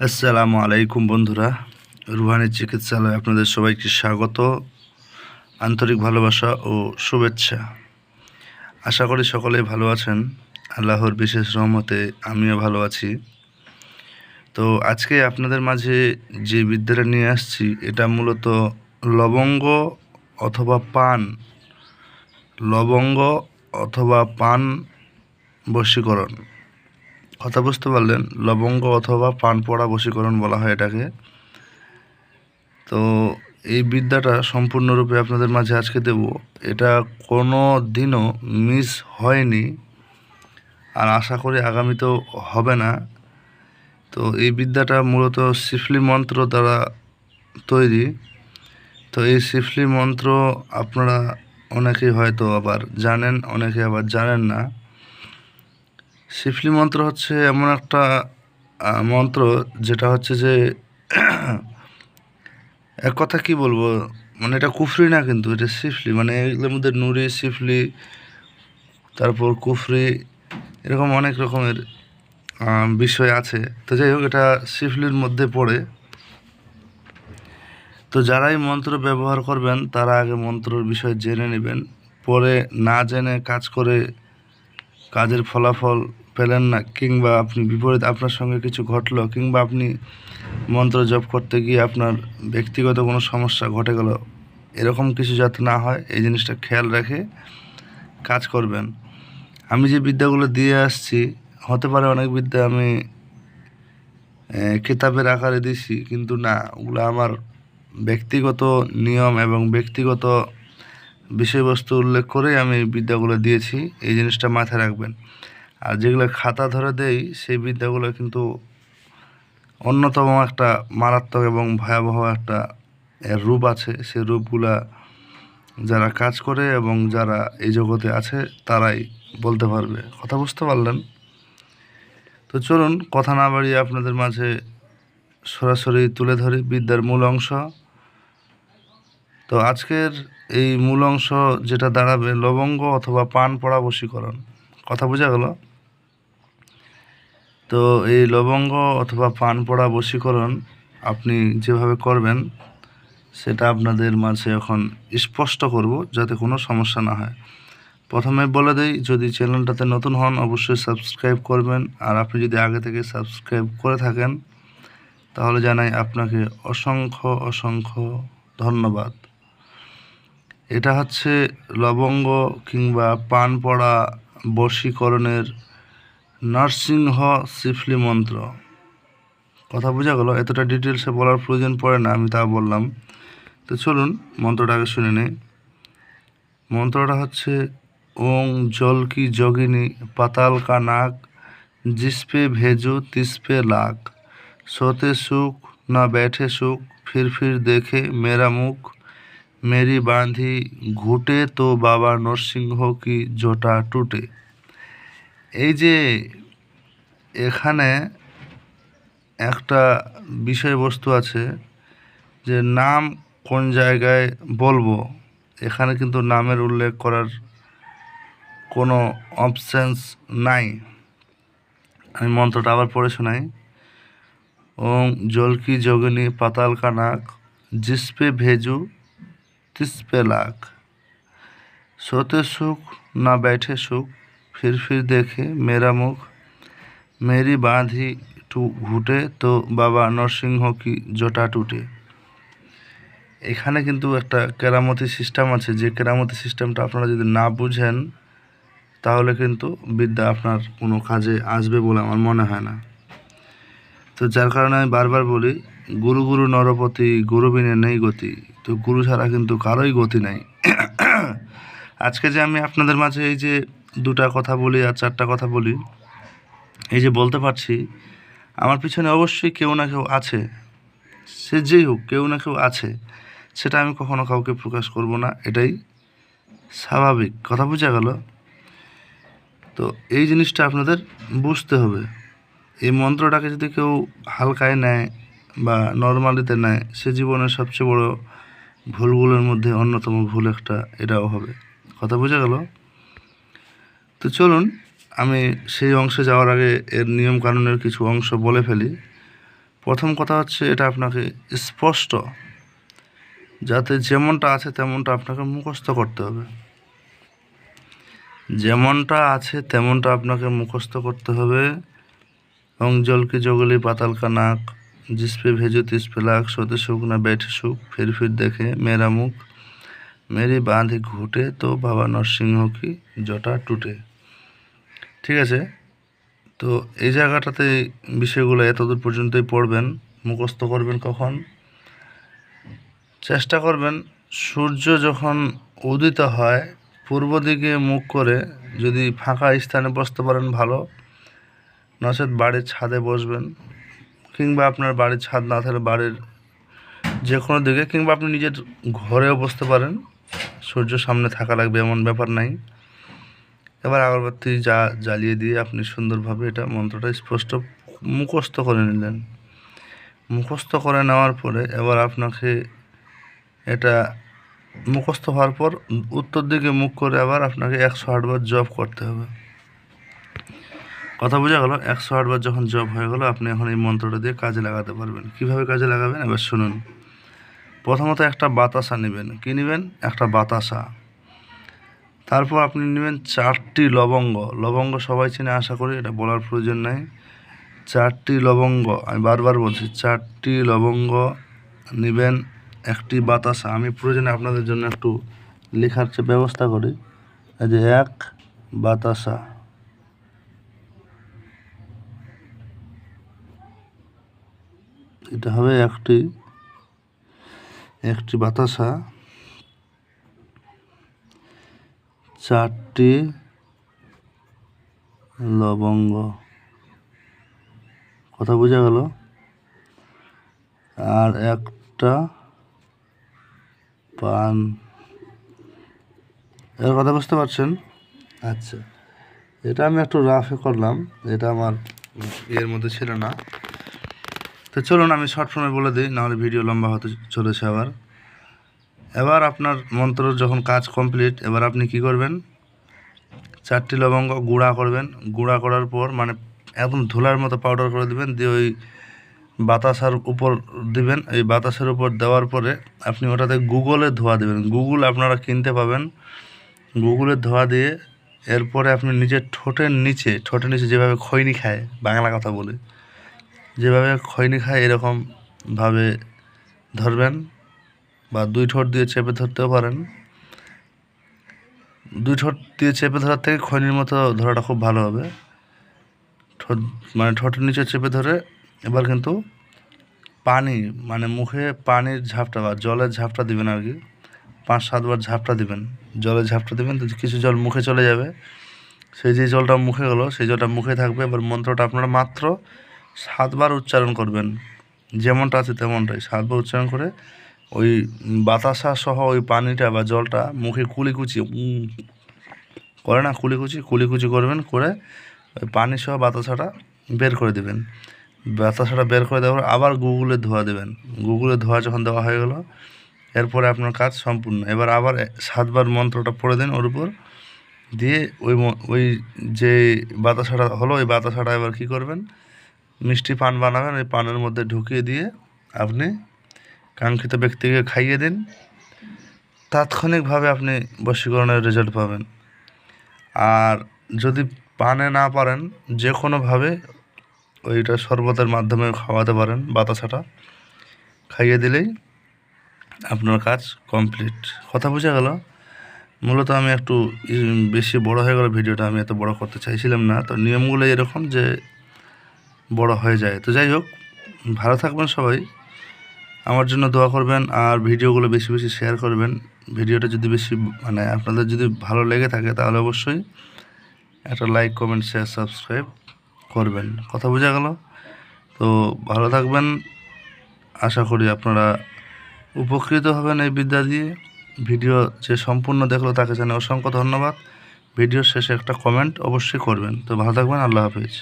আসসালামু আলাইকুম বন্ধুরা, রুহানি চিকিৎসালয়ে আপনাদের সবাইকে স্বাগত, আন্তরিক ভালোবাসা ও শুভেচ্ছা। আশা করি সকলেই ভালো আছেন। আল্লাহর বিশেষ রহমতে আমিও ভালো আছি। তো আজকে আপনাদের মাঝে যে বিদ্যাটা নিয়ে আসছি এটা মূলত লবঙ্গ অথবা পান লবঙ্গ অথবা পান বশীকরণ। কথা বুঝতে পারলেন? লবঙ্গ অথবা পান পড়া বশীকরণ বলা হয় এটাকে। তো এই বিদ্যাটা সম্পূর্ণরূপে আপনাদের মাঝে আজকে দেব। এটা কোনো দিনও মিস হয়নি, আর আশা করি আগামীতেও হবে না। তো এই বিদ্যাটা মূলত সিফলি মন্ত্র দ্বারা তৈরি। তো এই সিফলি মন্ত্র আপনারা অনেকেই হয়তো আবার জানেন, অনেকে আবার জানেন না। সিফলি মন্ত্র হচ্ছে এমন একটা মন্ত্র যেটা হচ্ছে যে এক কথা কি বলবো, মানে এটা কুফরি না, কিন্তু এটা সিফলি, মানে এগুলোর মধ্যে নুরি, সিফলি, তারপর কুফরি, এরকম অনেক রকমের বিষয় আছে। তো যাই হোক, এটা সিফলির মধ্যে পড়ে। তো যারাই মন্ত্র ব্যবহার করবেন তারা আগে মন্ত্রর বিষয় জেনে নেবেন। পরে না জেনে কাজ করে কাজের ফলাফল পেলেন না, কিংবা আপনি বিপরীত আপনার সঙ্গে কিছু ঘটলো, কিংবা আপনি মন্ত্র জপ করতে গিয়ে আপনার ব্যক্তিগত কোনো সমস্যা ঘটে গেল, এরকম কিছু যাতে না হয় এই জিনিসটা খেয়াল রেখে কাজ করবেন। আমি যে বিদ্যাগুলো দিয়ে আসছি, হতে পারে অনেক বিদ্যা আমি কিতাবের আকারে দিছি, কিন্তু না, ওগুলো আমার ব্যক্তিগত নিয়ম এবং ব্যক্তিগত বিষয়বস্তু উল্লেখ করেই আমি এই বিদ্যাগুলো দিয়েছি। এই জিনিসটা মাথায় রাখবেন। আর যেগুলো খাতা ধরে দেই সেই বিদ্যাগুলো কিন্তু অন্যতম একটা মারাত্মক এবং ভয়াবহ একটা রূপ আছে। সেই রূপগুলা যারা কাজ করে এবং যারা এই জগতে আছে তারাই বলতে পারবে। কথা বুঝতে পারলেন? তো চলুন কথা না বাড়িয়ে আপনাদের মাঝে সরাসরি তুলে ধরি বিদ্যার মূল অংশ। তো আজকের এই মূল অংশ যেটা দাঁড়াবে লবঙ্গ অথবা পান পড়া বশীকরণ। কথা বোঝা গেল? তো এই লবঙ্গ অথবা পান পড়া বশীকরণ আপনি যেভাবে করবেন সেটা আপনাদের মাঝে এখন স্পষ্ট করব, যাতে কোনো সমস্যা না হয়। প্রথমে বলে দেই, যদি চ্যানেলটাতে নতুন হন অবশ্যই সাবস্ক্রাইব করবেন, আর আপনি যদি আগে থেকে সাবস্ক্রাইব করে থাকেন তাহলে জানাই আপনাকে অসংখ্য অসংখ্য ধন্যবাদ। এটা হচ্ছে লবঙ্গ কিংবা পান পড়া বশীকরণের নরসিংহ সিফলি মন্ত্র। কথা বোঝা গেল? এতটা ডিটেলসে বলার প্রয়োজন পড়ে না, আমি তা বললাম। তো চলুন মন্ত্রটা আগে শুনে নেই। মন্ত্রটা হচ্ছে ওং জল কি যোগিনী পাতাল কা নাক जिसपे भेजो तिस पे लाख सोते सुख ना बैठे सुख फिर देखे मेरा मुख मेरी बांधी घुटे तो बाबा नरसिंह की জটা টুটে। এই যে এখানে একটা বিষয়বস্তু আছে যে নাম কোন জায়গায় বলবো, এখানে কিন্তু নামের উল্লেখ করার কোনো অপশানস নাই। আমি মন্ত্রটা আবার পড়ে শোনাই। ওং জল কি যোগিনী পাতাল কা নাক जिसपे भेजू तिस पे लाख सोते सुख ना बैठे सुख फिर देखे मेरा मुख मेरी बांधी टू घुटे तो বাবা নরসিংহ কি জটা টুটে। এখানে কিন্তু একটা কেরামতি সিস্টেম আছে, যে কেরামতি সিস্টেমটা আপনারা যদি না বুঝেন তাহলে কিন্তু বিদ্যা আপনার কোনো কাজে আসবে বলে আমার মনে হয় না। তো যার কারণে আমি বারবার বলি, গুরু গুরু নরপতি গুরু বিনে নেই গতি। তো গুরু ছাড়া কিন্তু কারোই গতি নাই। আজকে যে আমি আপনাদের মাঝে এই যে দুটা কথা বলি আর চারটা কথা বলি, এই যে বলতে পারছি, আমার পিছনে অবশ্যই কেউ না কেউ আছে। সে যেই হোক, কেউ না কেউ আছে, সেটা আমি কখনো কাউকে প্রকাশ করব না, এটাই স্বাভাবিক। কথা বোঝা গেল? তো এই জিনিসটা আপনাদের বুঝতে হবে। এই মন্ত্রটাকে যদি কেউ হালকায় নেয় বা নর্মালিতে নেয়, সে জীবনের সবচেয়ে বড় ভুলগুলোর মধ্যে অন্যতম ভুল একটা এটাও হবে। কথা বোঝা গেল? তো চলুন আমি সেই অংশে যাওয়ার আগে এর নিয়মকানুনের কিছু অংশ বলে ফেলি। প্রথম কথা হচ্ছে এটা আপনাকে স্পষ্ট, যাতে যেমনটা আছে তেমনটা আপনাকে মুখস্থ করতে হবে। যেমনটা আছে তেমনটা আপনাকে মুখস্থ করতে হবে। अंजल की जोगली पाताल का नाक, जिस पे भेजो तिस पे लाख, सोते सुख ना बैठे सुख, फिर देखे मेरा मुख, मेरी बांधी घुटे तो बाबा नरसिंह की जटा टूटे। ठीक है, तो এই জায়গাটাতে বিষয়গুলো এতদূর পর্যন্তই পড়বেন, মুখস্থ করবেন। কখন চেষ্টা করবেন সূর্য যখন উদিত হয় পূর্ব দিকে মুখ করে যদি ফাঁকা স্থানে বসতে পারেন ভালো, নচেত বাড়ির ছাদে বসবেন, কিংবা আপনার বাড়ির ছাদ না থাকলে বাড়ির যে কোনো দিকে, কিংবা আপনি নিজের ঘরেও বসতে পারেন। সূর্য সামনে থাকা লাগবে এমন ব্যাপার নাই। এবার আগরবাতি জ্বালিয়ে দিয়ে আপনি সুন্দরভাবে এটা মন্ত্রটা স্পষ্ট মুখস্থ করে নিলেন। মুখস্থ করে নেওয়ার পরে এবার আপনাকে এটা মুখস্থ হওয়ার পর উত্তর দিকে মুখ করে আবার আপনাকে 108 বার জপ করতে হবে। কথা বোঝা গেল? 108 বার যখন জপ হয়ে গেল, আপনি এখন এই মন্ত্রটা দিয়ে কাজে লাগাতে পারবেন। কিভাবে কাজে লাগাবেন এবার শুনুন। প্রথমত একটা বাতাসা নেবেন। কি নেবেন? একটা বাতাসা। তারপর আপনি নেবেন 4টি লবঙ্গ। লবঙ্গ সবাই চেনে আশা করি, এটা বলার প্রয়োজন নাই। 4টি লবঙ্গ, আমি বারবার বলছি, 4টি লবঙ্গ নেবেন, একটি বাতাসা। আমি প্রয়োজনে আপনাদের জন্য একটু লেখার ব্যবস্থা করি। এই যে 1 বাতাসা, এটা হবে একটি বাতাসা, 4টি লবঙ্গ। কথা বোঝা গেল? আর একটা পান। এর কথা বুঝতে পারছেন? আচ্ছা, এটা আমি একটু রাফে করলাম, এটা আমার এর মধ্যে ছিল না। তো চলুন আমি শর্ট ফর্মে বলে দিই, নাহলে ভিডিও লম্বা হতে চলেছে আবার। এবার আপনার মন্ত্র যখন কাজ কমপ্লিট, এবার আপনি কি করবেন? 4টি লবঙ্গ গুঁড়া করবেন। গুঁড়া করার পর মানে একদম ধুলার মতো পাউডার করে দেবেন, দিয়ে ওই বাতাসার উপর দিবেন। এই বাতাসের উপর দেওয়ার পরে আপনি ওটাতে গুগলে ধোয়া দেবেন। গুগল আপনারা কিনতে পাবেন। গুগলে ধোয়া দিয়ে এরপরে আপনি নিজের ঠোঁটের নিচে যেভাবে খৈনি খায়, বাংলা কথা বলে, যেভাবে খৈনি খায় এরকমভাবে ধরবেন, বা 2 ঠোঁট দিয়ে চেপে ধরতেও পারেন। 2 ঠোঁট দিয়ে চেপে ধরার থেকে খৈনির মতো ধরাটা খুব ভালো হবে। ঠোঁটের নিচে চেপে ধরে এবার কিন্তু পানি মুখে পানির ঝাপটা বা জলের ঝাপটা দিবেন আর কি। 5-7 বার ঝাপটা দিবেন, জলের ঝাপটা দিবেন, তো কিছু জল মুখে চলে যাবে। সেই যে জলটা মুখে গেলো সেই জলটা মুখে থাকবে। এবার মন্ত্রটা আপনারা মাত্র 7 বার উচ্চারণ করবেন, যেমনটা আছে তেমনটাই 7 বার উচ্চারণ করে ওই বাতাসা সহ ওই পানিটা বা জলটা মুখে কুলিকুচি করে না, কুলিকুচি করবেন, করে ওই পানি সহ বাতাসাটা বের করে দেবেন। বাতাসাটা বের করে দেওয়ার আবার গুগলে ধোয়া দেবেন। গুগলে ধোয়া যখন দেওয়া হয়ে গেল, এরপরে আপনার কাজ সম্পূর্ণ। এবার আবার 7 বার মন্ত্রটা পড়ে দিন ওর উপর দিয়ে, ওই যে বাতাসাটা হলো ওই বাতাসাটা এবার কী করবেন? মিষ্টি পান বানাবেন, ওই পানের মধ্যে ঢুকিয়ে দিয়ে আপনি কাঙ্ক্ষিত ব্যক্তিকে খাইয়ে দিন। তাৎক্ষণিকভাবে আপনি বশীকরণের রেজাল্ট পাবেন। আর যদি পানে না পারেন, যে কোনোভাবে ওইটা শরবতের মাধ্যমে খাওয়াতে পারেন, বাতাসাটা খাইয়ে দিলেই আপনার কাজ কমপ্লিট। কথা বোঝা গেল? মূলত আমি একটু বেশি বড় হয়ে গেল ভিডিওটা, আমি এত বড় করতে চাইছিলাম না। তো নিয়মগুলো এরকম যে বড় হয়ে যায়। তো যাই হোক, ভালো থাকবেন সবাই, আমার জন্য দোয়া করবেন, আর ভিডিওগুলো বেশি বেশি শেয়ার করবেন। ভিডিওটা যদি বেশি আপনাদের যদি ভালো লেগে থাকে তাহলে অবশ্যই একটা লাইক, কমেন্ট, শেয়ার, সাবস্ক্রাইব করবেন। কথা বোঝা গেল? তো ভালো থাকবেন, আশা করি আপনারা উপকৃত হবেন এই বিদ্যা দিয়ে। ভিডিও যে সম্পূর্ণ দেখলো তাকে জানাই অসংখ্য ধন্যবাদ। ভিডিওর শেষে একটা কমেন্ট অবশ্যই করবেন। তো ভালো থাকবেন, আল্লাহ হাফিজ।